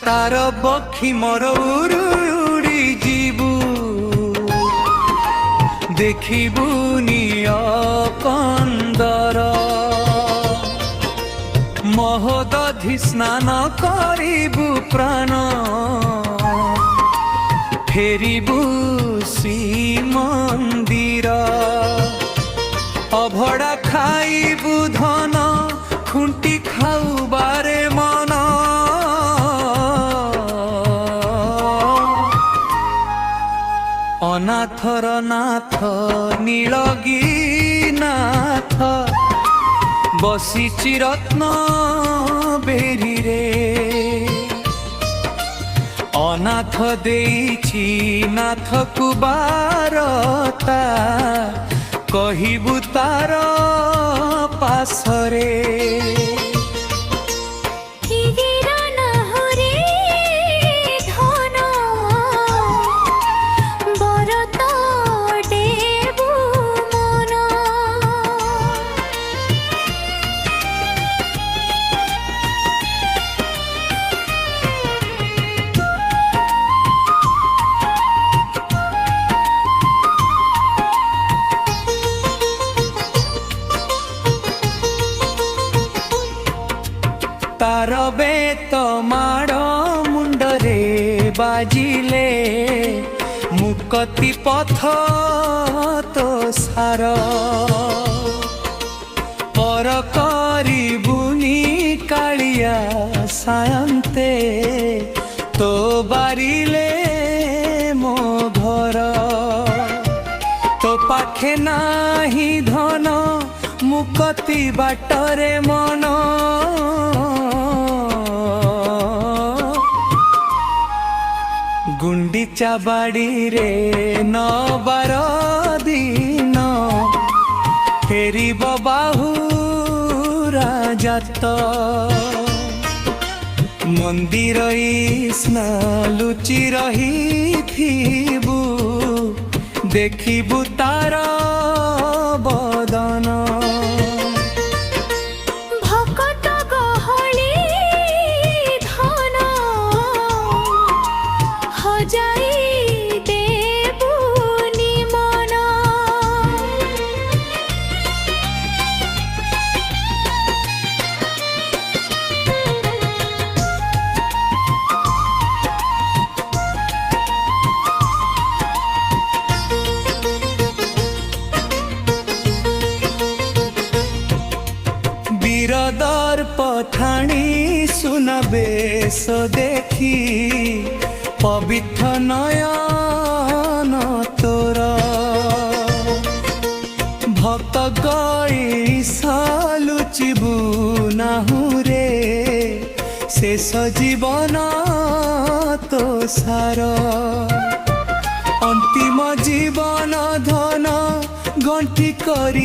तार बखी मोर उड़ी जीवु देखिबु निय कंदर महोदधि स्नान करिबु प्राण फेरिबु श्रीमंदिर अभड़ा खाइबु धन खुंटी खाऊ बारे मन अनाथर नाथ नीलगी नाथ बसिची रत्न बेरी रे अनाथ देइछि नाथ कुबारता कहिबु तार पासरे तार बेत माड़ मुंडरे बाजिले मुकति पथ तो सार पर करिबुनी कालिया सायंते तो बारिले मो घर तो पाखे नाही धन मुकति बाटरे मन गुंडीचा बाड़ी रे 9-12 दिन फेरिब बाहुरा जात मंदिर स्ना लुचि रही थीबु देखिबु तार बदन बिरदर पठाणी सुनबे सो देखी पवित्र नयन तोर भक्त गई लुचिबु नाहुरे शेष जीवन तो सार अंतिम जीवन धन गंठी करी